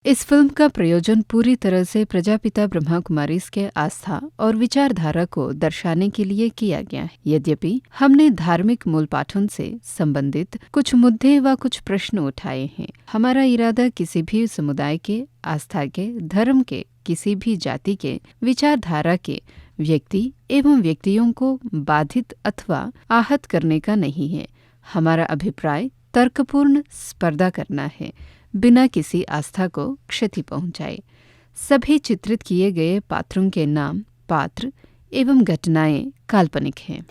इस फिल्म का प्रयोजन पूरी तरह से प्रजापिता ब्रह्मा कुमारीज के आस्था और विचारधारा को दर्शाने के लिए किया गया है। यद्यपि हमने धार्मिक मूल पाठों से संबंधित कुछ मुद्दे व कुछ प्रश्न उठाए हैं। हमारा इरादा किसी भी समुदाय के, आस्था के, धर्म के, किसी भी जाति के, विचारधारा के व्यक्ति एवं व्यक्तियों को बाधित अथवा आहत करने का नहीं है। हमारा अभिप्राय तर्कपूर्ण स्पर्धा करना है, बिना किसी आस्था को क्षति पहुंचाए। सभी चित्रित किए गए पात्रों के नाम, पात्र एवं घटनाएं काल्पनिक हैं।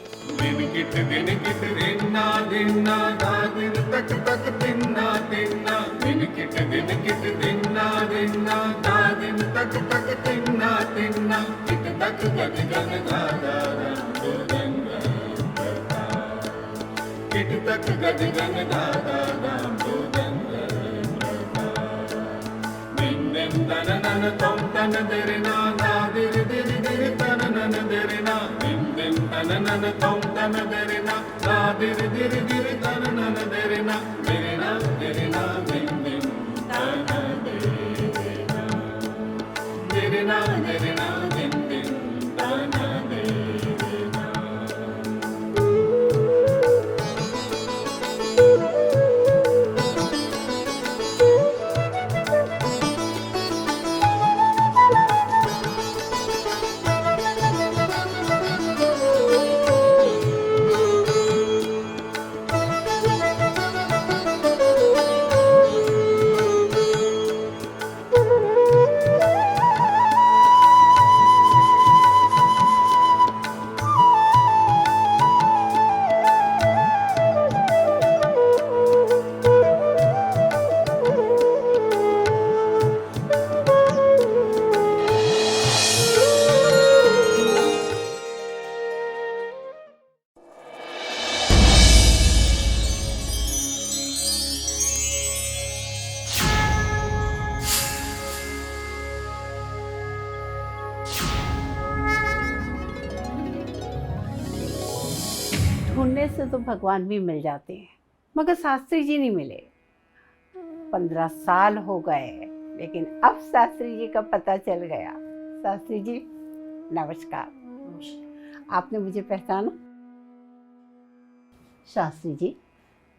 ढूंढने से तो भगवान भी मिल जाते हैं, मगर शास्त्री जी नहीं मिले। 15 साल हो गए, लेकिन अब शास्त्री जी का पता चल गया। शास्त्री जी नमस्कार। आपने मुझे पहचाना? शास्त्री जी,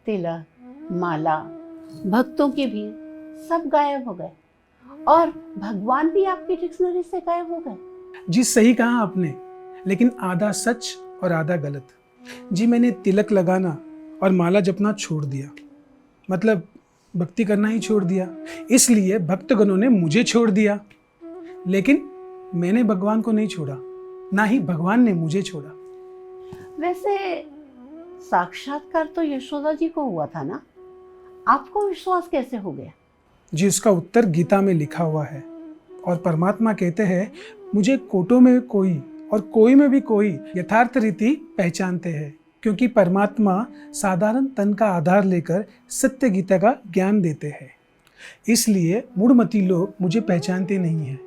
तिलक, माला, भक्तों की भीड़ सब गायब हो गए और भगवान भी आपकी डिक्शनरी से गायब हो गए। जी सही कहा आपने, लेकिन आधा सच और आधा गलत। जी मैंने तिलक लगाना और माला जपना छोड़ दिया, मतलब भक्ति करना ही छोड़ दिया। इसलिए भक्तगणों ने मुझे छोड़ दिया, लेकिन मैंने भगवान को नहीं छोड़ा, ना ही भगवान ने मुझे छोड़ा। वैसे साक्षात्कार तो यशोदा जी को हुआ था ना, आपको विश्वास कैसे हो गया? जी उसका उत्तर गीता में लिखा हुआ है, और परमात्मा कहते हैं मुझे कोटों में कोई और कोई में भी कोई यथार्थ रीति पहचानते हैं, क्योंकि परमात्मा साधारण तन का आधार लेकर सत्य गीता का ज्ञान देते हैं। इसलिए मूढ़मती लोग मुझे पहचानते नहीं हैं,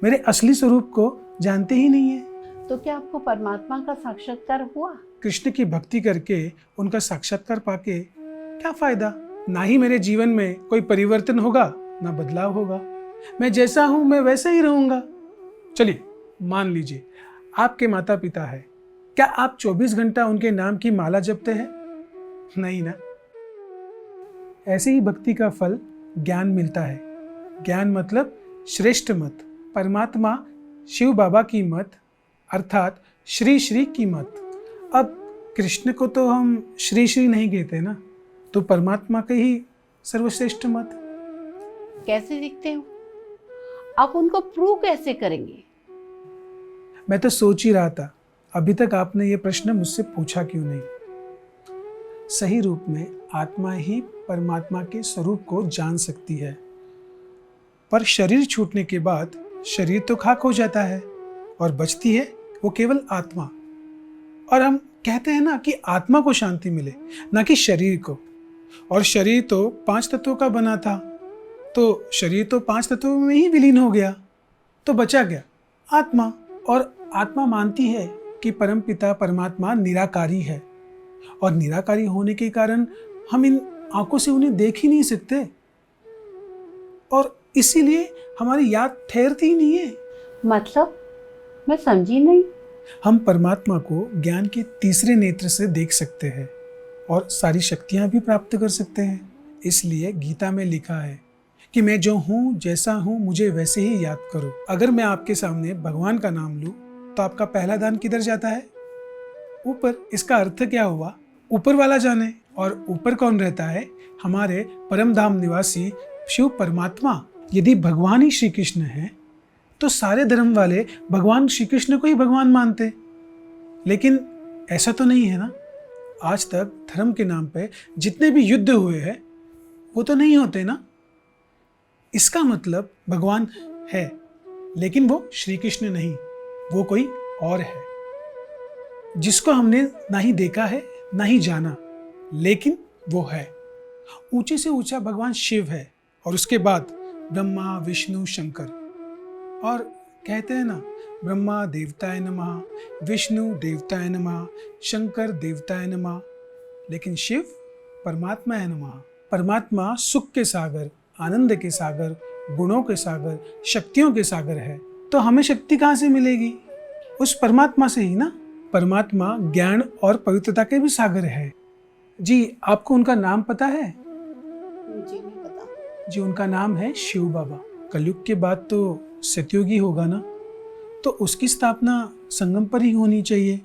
मेरे असली स्वरूप को जानते ही नहीं है। तो क्या आपको परमात्मा का साक्षात्कार हुआ? कृष्ण की भक्ति करके उनका साक्षात्कार पाके क्या फायदा? ना ही मेरे जीवन में कोई परिवर्तन होगा, ना बदलाव होगा। मैं जैसा हूं मैं वैसा ही रहूंगा। चलिए मान लीजिए आपके माता पिता है, क्या आप 24 घंटा उनके नाम की माला जपते हैं? नहीं ना। ऐसे ही भक्ति का फल ज्ञान मिलता है। ज्ञान मतलब श्रेष्ठ मत, परमात्मा शिव बाबा की मत, अर्थात श्री श्री की मत। अब कृष्ण को तो हम श्री श्री नहीं कहते ना, तो परमात्मा के ही सर्वश्रेष्ठ मत। कैसे दिखते हो आप? उनको प्रूव कैसे करेंगे? मैं तो सोच ही रहा था, अभी तक आपने ये प्रश्न मुझसे पूछा क्यों नहीं। सही रूप में आत्मा ही परमात्मा के स्वरूप को जान सकती है, पर शरीर छूटने के बाद शरीर तो खाक हो जाता है और बचती है वो केवल आत्मा। और हम कहते हैं ना कि आत्मा को शांति मिले, ना कि शरीर को। और शरीर तो 5 तत्वों का बना था, तो शरीर तो 5 तत्वों में ही विलीन हो गया, तो बचा गया आत्मा। और आत्मा मानती है कि परमपिता परमात्मा निराकारी है, और निराकारी होने के कारण हम इन आंखों से उन्हें देख ही नहीं सकते। और इसीलिए हमारी याद ठहरती ही नहीं है। मतलब मैं समझी नहीं। हम परमात्मा को ज्ञान के तीसरे नेत्र से देख सकते हैं और सारी शक्तियां भी प्राप्त कर सकते हैं। इसलिए गीता में लिखा है कि मैं जो हूँ, जैसा हूँ, मुझे वैसे ही याद करो। अगर मैं आपके सामने भगवान का नाम लूँ तो आपका पहला ध्यान किधर जाता है? ऊपर। इसका अर्थ क्या हुआ? ऊपर वाला जाने। और ऊपर कौन रहता है? हमारे परम धाम निवासी शिव परमात्मा। यदि भगवान ही श्री कृष्ण है तो सारे धर्म वाले भगवान श्री कृष्ण को ही भगवान मानते। लेकिन ऐसा तो नहीं है ना। आज तक धर्म के नाम पे जितने भी युद्ध हुए हैं वो तो नहीं होते ना। इसका मतलब भगवान है, लेकिन वो श्री कृष्ण नहीं, वो कोई और है जिसको हमने ना ही देखा है ना ही जाना, लेकिन वो है। ऊंचे से ऊंचा भगवान शिव है और उसके बाद ब्रह्मा, विष्णु, शंकर। और कहते हैं ना, ब्रह्मा देवताय नमः, विष्णु देवताय नमः, शंकर देवताय नमः, लेकिन शिव परमात्मा है नमः। परमात्मा सुख के सागर, आनंद के सागर, गुणों के सागर, शक्तियों के सागर है। तो हमें शक्ति कहाँ से मिलेगी? उस परमात्मा से ही ना। परमात्मा ज्ञान और पवित्रता के भी सागर है। जी, आपको उनका नाम पता है? मुझे नहीं पता। जी, उनका नाम है शिव बाबा। कलयुग के बाद तो सतयुगी होगा ना, तो उसकी स्थापना संगम पर ही होनी चाहिए।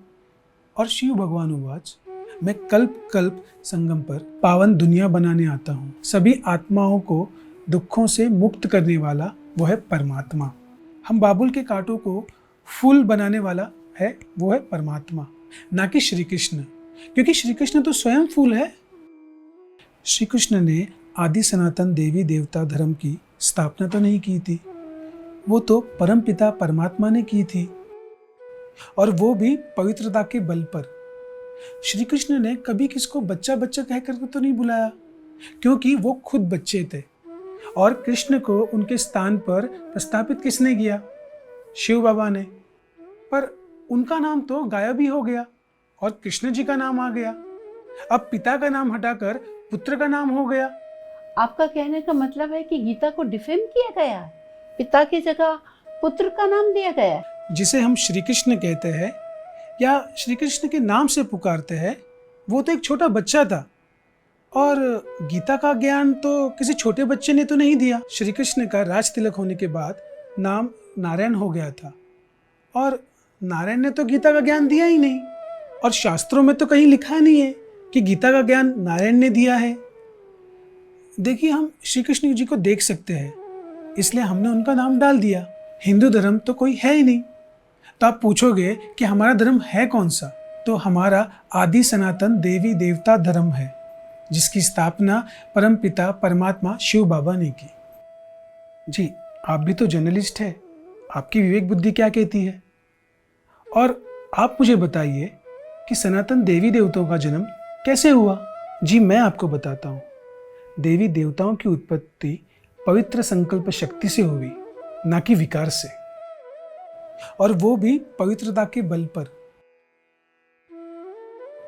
और शिव भगवान उवाच, मैं कल्प कल्प संगम पर पावन दुनिया बनाने आता हूँ। सभी आत्माओं को दुखों से मुक्त करने वाला वो है परमात्मा। हम बाबुल के कांटों को फूल बनाने वाला है वो है परमात्मा, ना कि श्री कृष्ण, क्योंकि श्री कृष्ण तो स्वयं फूल है। श्री कृष्ण ने आदि सनातन देवी देवता धर्म की स्थापना तो नहीं की थी, वो तो परम पिता परमात्मा ने की थी, और वो भी पवित्रता के बल पर। श्री कृष्ण ने कभी किसको बच्चा बच्चा कहकर तो नहीं बुलाया, क्योंकि वो खुद बच्चे थे। और कृष्ण को उनके स्थान पर प्रस्थापित किसने किया? शिव बाबा ने। पर उनका नाम तो गायब ही हो गया और कृष्ण जी का नाम आ गया। अब पिता का नाम हटाकर पुत्र का नाम हो गया। आपका कहने का मतलब है कि गीता को डिफेम किया गया है, पिता की जगह पुत्र का नाम दिया गया है। जिसे हम श्री कृष्ण कहते हैं या श्री कृष्ण के नाम से पुकारते हैं, वो तो एक छोटा बच्चा था। और गीता का ज्ञान तो किसी छोटे बच्चे ने तो नहीं दिया। श्री कृष्ण का राज तिलक होने के बाद नाम नारायण हो गया था, और नारायण ने तो गीता का ज्ञान दिया ही नहीं। और शास्त्रों में तो कहीं लिखा नहीं है कि गीता का ज्ञान नारायण ने दिया है। देखिए, हम श्री कृष्ण जी को देख सकते हैं, इसलिए हमने उनका नाम डाल दिया। हिंदू धर्म तो कोई है ही नहीं। तो आप पूछोगे कि हमारा धर्म है कौन सा? तो हमारा आदि सनातन देवी देवता धर्म है, जिसकी स्थापना परम पिता परमात्मा शिव बाबा ने की। जी, आप भी तो जर्नलिस्ट है, आपकी विवेक बुद्धि क्या कहती है? और आप मुझे बताइए कि सनातन देवी देवताओं का जन्म कैसे हुआ? जी, मैं आपको बताता हूँ। देवी देवताओं की उत्पत्ति पवित्र संकल्प शक्ति से हुई, ना कि विकार से, और वो भी पवित्रता के बल पर।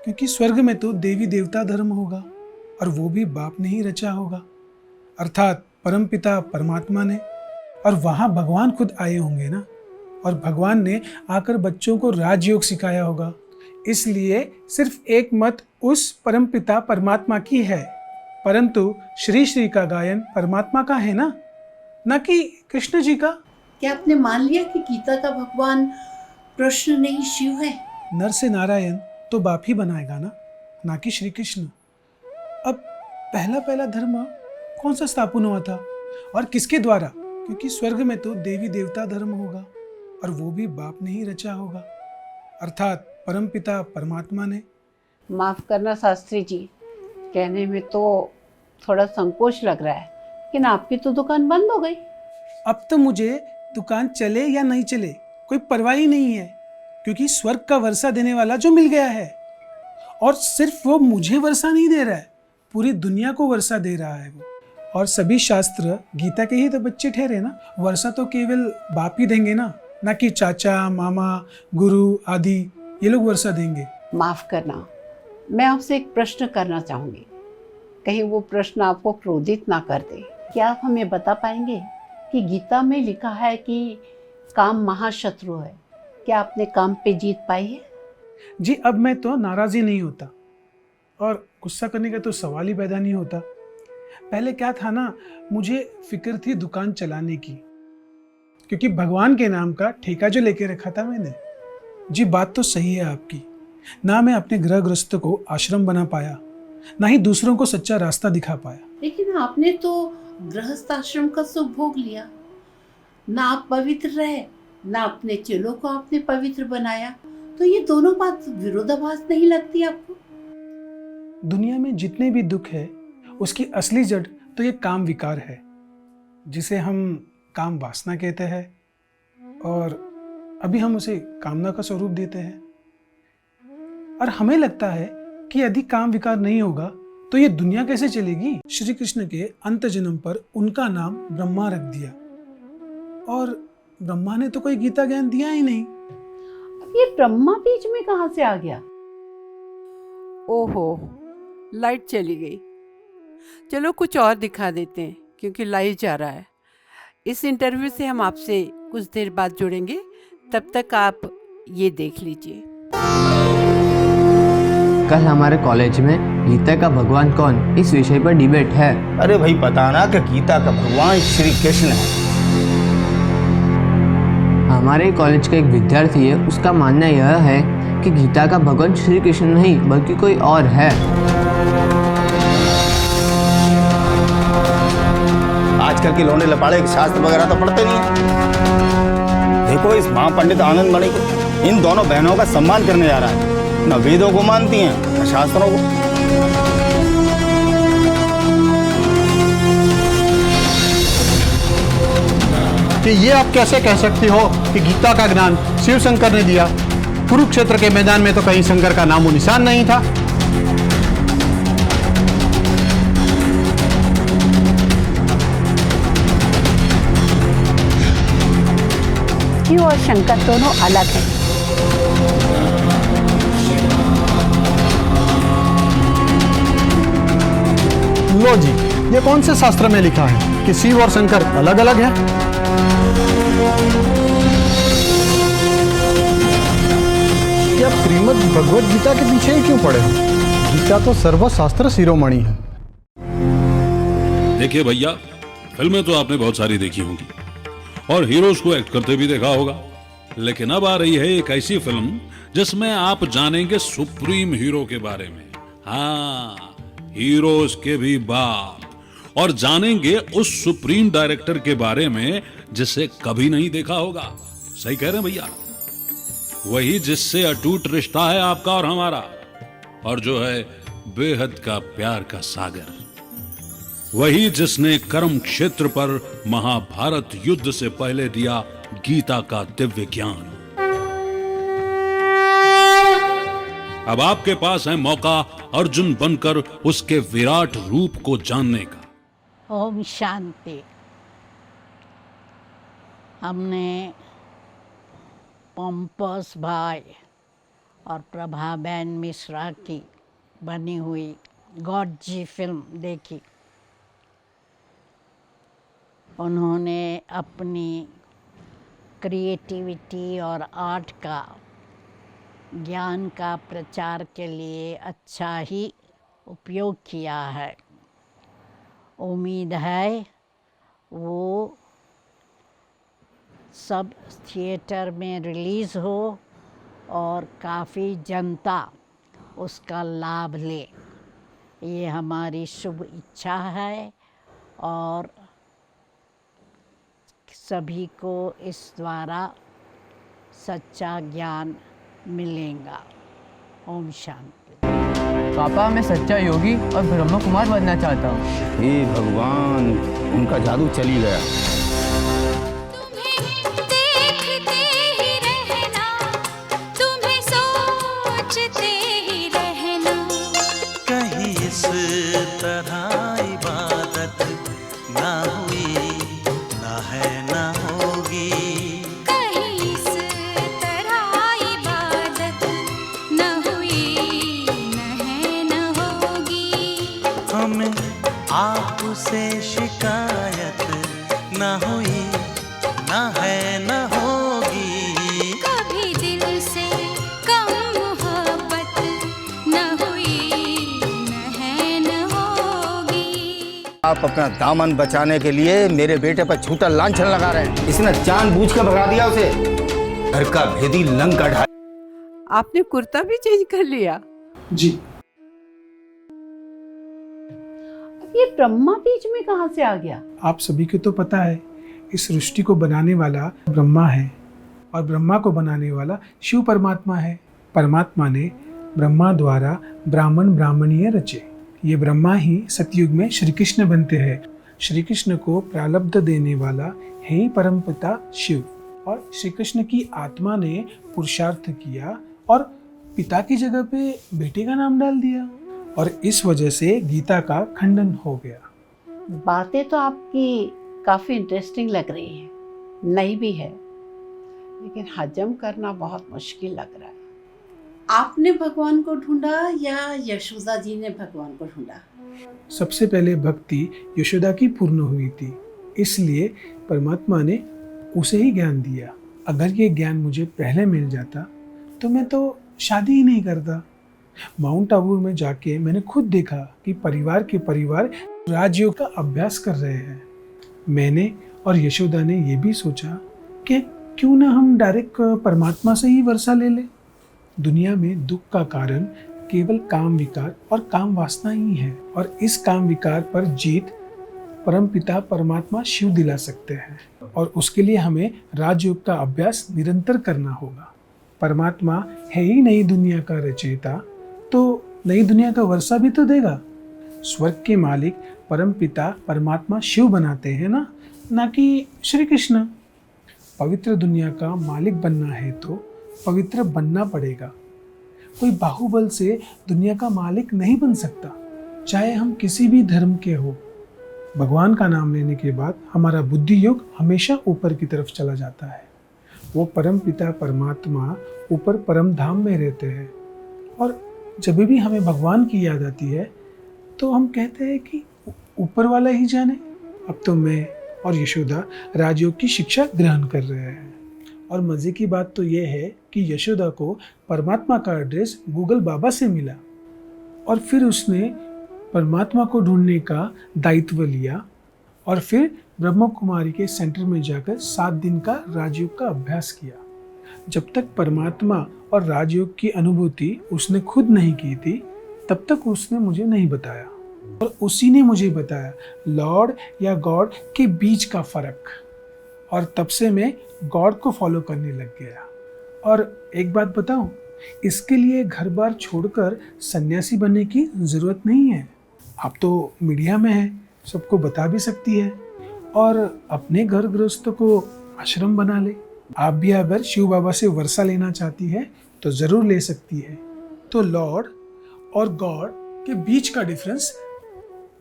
क्योंकि स्वर्ग में तो देवी देवता धर्म होगा, और वो भी बाप ने ही रचा होगा, अर्थात परमपिता परमात्मा ने। और वहां भगवान खुद आए होंगे ना, और भगवान ने आकर बच्चों को राजयोग सिखाया होगा। इसलिए सिर्फ एक मत उस परमपिता परमात्मा की है, परंतु श्री श्री का गायन परमात्मा का है ना कि कृष्ण जी का। क्या आपने मान लिया कि गीता का भगवान कृष्ण नहीं शिव है? नर से नारायण तो बाप ही बनाएगा ना कि श्री कृष्ण। अब पहला धर्म कौन सा स्थापन हुआ था और किसके द्वारा? क्योंकि स्वर्ग में तो देवी देवता धर्म होगा, और वो भी बाप ने ही रचा होगा, अर्थात परमपिता परमात्मा ने। माफ करना शास्त्री जी, कहने में तो थोड़ा संकोच लग रहा है, लेकिन आपकी तो दुकान बंद हो गई। अब तो मुझे दुकान चले या नहीं चले कोई परवाह ही नहीं है, क्योंकि स्वर्ग का वर्षा देने वाला जो मिल गया है। और सिर्फ वो मुझे वर्षा नहीं दे रहा है, पूरी दुनिया को वर्षा दे रहा है वो। और सभी शास्त्र गीता के ही तो बच्चे ठहरे ना। वर्षा तो केवल बाप ही देंगे ना कि चाचा, मामा, गुरु आदि ये लोग वर्षा देंगे। माफ करना, मैं आपसे एक प्रश्न करना चाहूंगी, कहीं वो प्रश्न आपको क्रोधित ना कर दे। क्या आप हमें बता पाएंगे कि गीता में लिखा है कि काम महाशत्रु है, क्या आपने काम पे जीत पाई है? जी, अब मैं तो नाराज ही नहीं होता और गुस्सा करने का तो सवाल ही पैदा नहीं होता। पहले क्या था ना, मुझे फिक्र थी दुकान चलाने की, क्योंकि भगवान के नाम का ठेका जो लेके रखा था मैंने। जी, बात तो सही है आपकी। ना मैं अपने गृहस्थ को आश्रम बना पाया, ना ही दूसरों को सच्चा रास्ता दिखा पाया। लेकिन आपने तो गृहस्थ आश्रम का सुख भोग लिया, ना आप पवित्र रहे, ना अपने चेलों को आपने पवित्र बनाया, तो ये दोनों बात विरोधाभास नहीं लगती आपको? दुनिया में जितने भी दुख है उसकी असली जड़ तो ये काम विकार है, जिसे हम काम वासना कहते हैं, और अभी हम उसे कामना का स्वरूप देते हैं। और हमें लगता है कि यदि काम विकार नहीं होगा तो ये दुनिया कैसे चलेगी। श्री कृष्ण के अंत जन्म पर उनका नाम ब्रह्मा रख दिया, और ब्रह्मा ने तो कोई गीता ज्ञान दिया ही नहीं। अब ये ब्रह्मा बीच में कहाँ से आ गया? ओहो, लाइट चली गई। चलो कुछ और दिखा देते हैं, क्योंकि लाइट जा रहा है। इस इंटरव्यू से हम आपसे कुछ देर बाद जुड़ेंगे, तब तक आप ये देख लीजिए। कल हमारे कॉलेज में गीता का भगवान कौन इस विषय पर डिबेट है। अरे भाई, पता ना कि गीता का भगवान श्री कृष्ण है। हमारे कॉलेज का एक विद्यार्थी है, उसका मानना यह है कि गीता का भगवान श्री कृष्ण नहीं बल्कि कोई और है। आजकल के लौंडे लपाड़े के शास्त्र वगैरह तो पढ़ते नहीं है। देखो, इस महापंडित आनंद मणि को इन दोनों बहनों का सम्मान करने जा रहा है। न वेदों को मानती हैं, न शास्त्रों को। कि ये आप कैसे कह सकती हो कि गीता का ज्ञान शिव शंकर ने दिया? कुरुक्षेत्र के मैदान में तो कहीं शंकर का नामो निशान नहीं था। शिव और शंकर दोनों अलग हैं। लो जी, ये कौन से शास्त्र में लिखा है कि शिव और शंकर अलग अलग हैं? क्या श्रीमद् भगवत गीता के पीछे ही क्यों पड़े हैं? गीता तो सर्वशास्त्र शिरोमणि है। देखिए भैया, फिल्में तो आपने बहुत सारी देखी होंगी और हीरोज को एक्ट करते भी देखा होगा, लेकिन अब आ रही है एक ऐसी फिल्म जिसमें आप जानेंगे सुप्रीम हीरो के बारे में। हाँ, हीरोज के भी बाप, और जानेंगे उस सुप्रीम डायरेक्टर के बारे में जिसे कभी नहीं देखा होगा। सही कह रहे हैं भैया, वही जिससे अटूट रिश्ता है आपका और हमारा, और जो है बेहद का प्यार का सागर। वही जिसने कर्म क्षेत्र पर महाभारत युद्ध से पहले दिया गीता का दिव्य ज्ञान। अब आपके पास है मौका अर्जुन बनकर उसके विराट रूप को जानने का। ओम शांति। हमने पंपस भाई और प्रभाबेन मिश्रा की बनी हुई गॉड जी फिल्म देखी। उन्होंने अपनी क्रिएटिविटी और आर्ट का, ज्ञान का प्रचार के लिए अच्छा ही उपयोग किया है। उम्मीद है वो सब थिएटर में रिलीज़ हो और काफ़ी जनता उसका लाभ ले, ये हमारी शुभ इच्छा है और सभी को इस द्वारा सच्चा ज्ञान मिलेगा। ओम शांति। पापा, मैं सच्चा योगी और ब्रह्म कुमार बनना चाहता हूँ। हे भगवान, उनका जादू चली गया। आपसे शिकायत ना हुई ना है ना होगी, कभी दिल से कम मोहब्बत न हुई न है न होगी। आप अपना दामन बचाने के लिए मेरे बेटे पर झूठा लांछन लगा रहे हैं। इसने जानबूझ के भगा दिया उसे। घर का भेदी लंका ढाया। आपने कुर्ता भी चेंज कर लिया? जी। ये ब्रह्मा बीच में कहाँ से आ गया? आप सभी को तो पता है इस सृष्टि को बनाने वाला ब्रह्मा है और ब्रह्मा को बनाने वाला शिव परमात्मा है। परमात्मा ने ब्रह्मा द्वारा ब्राह्मण ब्राह्मणीय रचे। ये ब्रह्मा ही सतयुग में श्री कृष्ण बनते हैं। श्री कृष्ण को प्रारब्ध देने वाला है ही परमपिता शिव। और श्री कृष्ण की आत्मा ने पुरुषार्थ किया और पिता की जगह पे बेटे का नाम डाल दिया और इस वजह से गीता का खंडन हो गया। बातें तो आपकी काफी इंटरेस्टिंग लग रही है, नई भी है, लेकिन हजम करना बहुत मुश्किल लग रहा है। आपने भगवान को ढूंढा या यशोदा जी ने भगवान को ढूंढा? सबसे पहले भक्ति यशोदा की पूर्ण हुई थी, इसलिए परमात्मा ने उसे ही ज्ञान दिया। अगर ये ज्ञान मुझे पहले मिल जाता तो मैं तो शादी ही नहीं करता। माउंट आबू में जाके मैंने खुद देखा कि परिवार के परिवार राजयोग का अभ्यास कर रहे हैं। मैंने और यशोदा ने ये भी सोचा कि क्यों ना हम डायरेक्ट परमात्मा से ही वर्षा ले लें। दुनिया में दुख का कारण केवल काम विकार और काम वासना ही है और इस काम विकार पर जीत परमपिता परमात्मा शिव दिला सकते हैं और उसके लिए हमें राजयोग का अभ्यास निरंतर करना होगा। परमात्मा है ही नई दुनिया का रचयिता, तो नई दुनिया का वर्षा भी तो देगा। स्वर्ग के मालिक परमपिता परमात्मा शिव बनाते हैं ना कि श्री कृष्ण। पवित्र दुनिया का मालिक बनना है तो पवित्र बनना पड़ेगा। कोई बाहुबल से दुनिया का मालिक नहीं बन सकता, चाहे हम किसी भी धर्म के हो। भगवान का नाम लेने के बाद हमारा बुद्धि योग हमेशा ऊपर की तरफ चला जाता है। वो परम पिता परमात्मा ऊपर परम धाम में रहते हैं और जब भी हमें भगवान की याद आती है तो हम कहते हैं कि ऊपर वाला ही जाने। अब तो मैं और यशोदा राजयोग की शिक्षा ग्रहण कर रहे हैं और मज़े की बात तो ये है कि यशोदा को परमात्मा का एड्रेस गूगल बाबा से मिला और फिर उसने परमात्मा को ढूंढने का दायित्व लिया और फिर ब्रह्म कुमारी के सेंटर में जाकर 7 दिन का राजयोग का अभ्यास किया। जब तक परमात्मा और राजयोग की अनुभूति उसने खुद नहीं की थी तब तक उसने मुझे नहीं बताया और उसी ने मुझे बताया लॉर्ड या गॉड के बीच का फर्क और तब से मैं गॉड को फॉलो करने लग गया। और एक बात बताऊं, इसके लिए घर बार छोड़कर सन्यासी बनने की ज़रूरत नहीं है। आप तो मीडिया में हैं, सबको बता भी सकती है और अपने घर गृहस्थ को आश्रम बना ले। आप भी अगर शिव बाबा से वर्षा लेना चाहती है तो ज़रूर ले सकती है। तो लॉर्ड और गॉड के बीच का डिफरेंस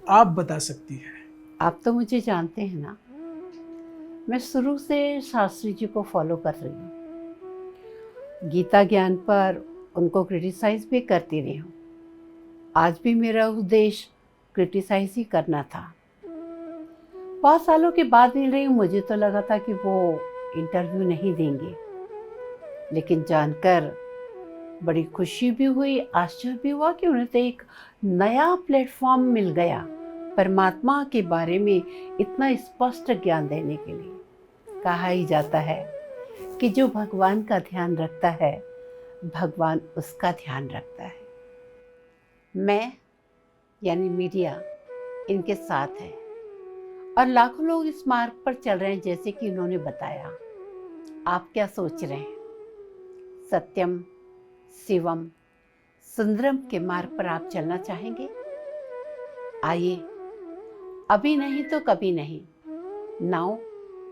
आप बता सकती है। आप तो मुझे जानते हैं ना, मैं शुरू से शास्त्री जी को फॉलो कर रही हूँ। गीता ज्ञान पर उनको क्रिटिसाइज भी करती रही हूँ। आज भी मेरा उद्देश्य क्रिटिसाइज ही करना था। बहुत सालों के बाद मिल रही हूँ, मुझे तो लगा था कि वो इंटरव्यू नहीं देंगे, लेकिन जानकर बड़ी खुशी भी हुई, आश्चर्य भी हुआ कि उन्हें तो एक नया प्लेटफॉर्म मिल गया परमात्मा के बारे में इतना स्पष्ट ज्ञान देने के लिए। कहा ही जाता है कि जो भगवान का ध्यान रखता है भगवान उसका ध्यान रखता है। मैं यानी मीडिया इनके साथ है और लाखों लोग इस मार्ग पर चल रहे हैं जैसे कि इन्होंने बताया। आप क्या सोच रहे हैं? सत्यम शिवम सुंदरम के मार्ग पर आप चलना चाहेंगे? आइए, अभी नहीं तो कभी नहीं, नाउ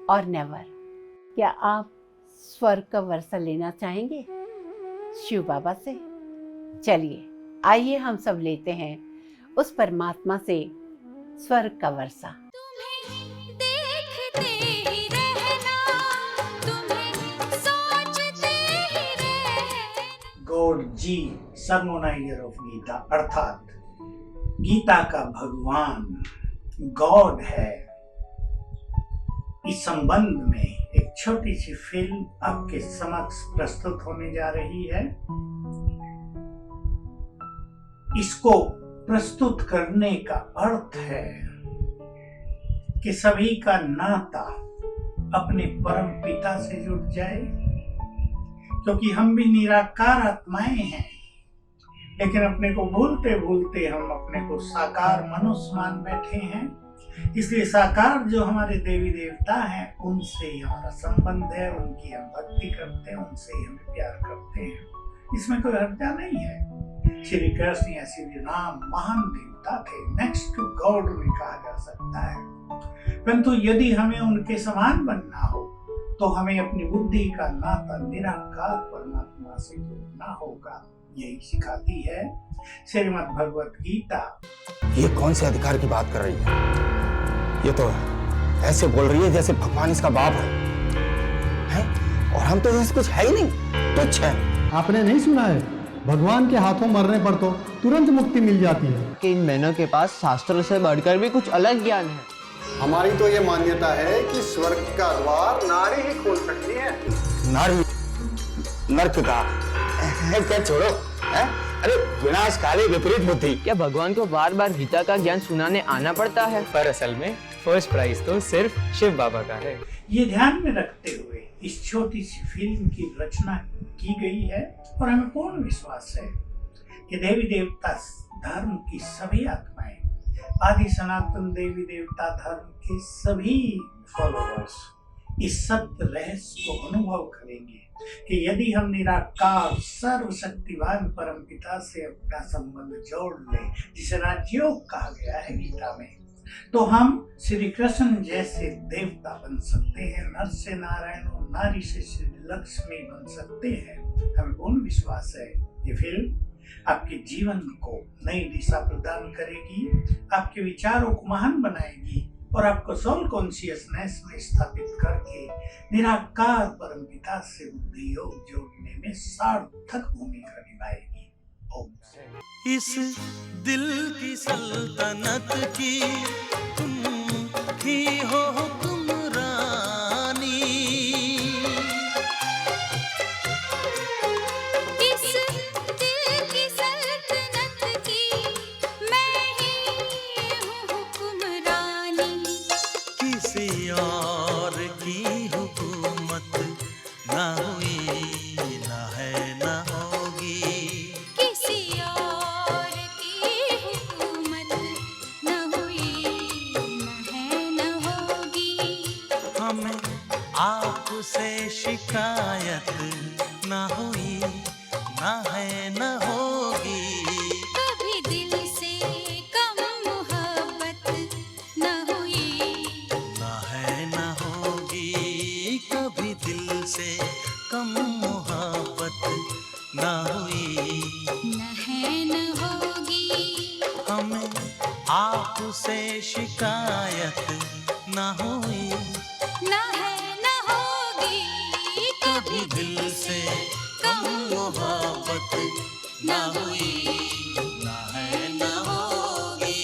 और नेवर। क्या आप स्वर्ग का वर्षा लेना चाहेंगे शिव बाबा से? चलिए आइए हम सब लेते हैं उस परमात्मा से स्वर्ग का वर्षा। गॉड जी सर्मोनाइजर ऑफ गीता, अर्थात गीता का भगवान गॉड है। इस संबंध में एक छोटी सी फिल्म आपके समक्ष प्रस्तुत होने जा रही है। इसको प्रस्तुत करने का अर्थ है कि सभी का नाता अपने परम पिता से जुड़ जाए, क्योंकि हम भी निराकार आत्माएं हैं, लेकिन अपने को भूलते भूलते हम अपने को साकार मनुष्य मान बैठे हैं। इसलिए साकार जो हमारे देवी देवता हैं उनसे ही हमारा संबंध है, उनकी हम भक्ति करते हैं, उनसे ही हम प्यार करते हैं। इसमें कोई हर्जा नहीं है। श्री कृष्ण या श्री राम महान देवता थे, नेक्स्ट टू गॉड उन्हें कहा जा सकता है। परंतु यदि हमें उनके समान बनना हो तो हमें अपनी बुद्धि का नाता निराकार परमात्मा से जोड़ना होगा। यही सिखाती है श्रीमद् भगवत गीता। ये कौन से अधिकार की बात कर रही है? ये तो ऐसे बोल रही है जैसे भगवान इसका बाप है? और हम तो जैसे कुछ है ही नहीं, तुच्छ है। आपने नहीं सुना है, भगवान के हाथों मरने पर तो तुरंत मुक्ति मिल जाती है। कि इन बहनों के पास शास्त्रों से बढ़कर भी कुछ अलग ज्ञान है। हमारी तो ये मान्यता है कि स्वर्ग का द्वार नारी ही खोल सकती है। नारी नर्क का क्या छोड़ो है? अरे विनाशकारी विपरीत बुद्धि। क्या भगवान को बार बार गीता का ज्ञान सुनाने आना पड़ता है? पर असल में फर्स्ट प्राइज तो सिर्फ शिव बाबा का है। ये ध्यान में रखते हुए इस छोटी सी फिल्म की रचना की गई है और हमें पूर्ण विश्वास है कि देवी देवता धर्म की सभी आत्माएं, आदि सनातन देवी देवता धर्म के सभी फॉलोअर्स इस सत्य रहस्य को अनुभव करेंगे कि यदि हम निराकार सर्वशक्तिवान परमपिता से अपना संबंध जोड़ लें, जिसे राजयोग कहा गया है गीता में, तो हम श्री कृष्ण जैसे देवता बन सकते हैं। नर से नारायण और नारी से श्री लक्ष्मी बन सकते हैं। हमें पूर्ण विश्वास है ये फिल्म आपके जीवन को नई दिशा प्रदान करेगी, आपके विचारों को महान बनाएगी और आपको सोल कॉन्शियसनेस में स्थापित करके निराकार परमपिता से बुद्धि योग जोड़ने में सार्थक भूमिका निभाएगी। ओम। इस दिल की सल्तनत की तुम ही हो हुक्मरानी, इस दिल की सल्तनत की मैं ही हूँ हुक्मरानी। किसी और की हुकूमत ना हुई, ना है ना होगी। किसी और की हुकूमत न हुई, न है न होगी। हमें आपसे शिकायत ना हुई, ना है ना होगी। कभी दिल से कम मोहब्बत न हुई, ना है ना होगी। कभी दिल से कम मोहब्बत ना हुई, न है न होगी। हमें आपसे शिकायत ना हुई, न है न होगी। कभी दिल से कम मोहब्बत ना हुई, ना है ना होगी।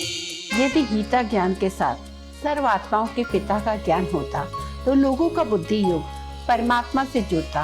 यदि गीता ज्ञान के साथ सर्व आत्माओं के पिता का ज्ञान होता तो लोगों का बुद्धि योग परमात्मा से जुड़ता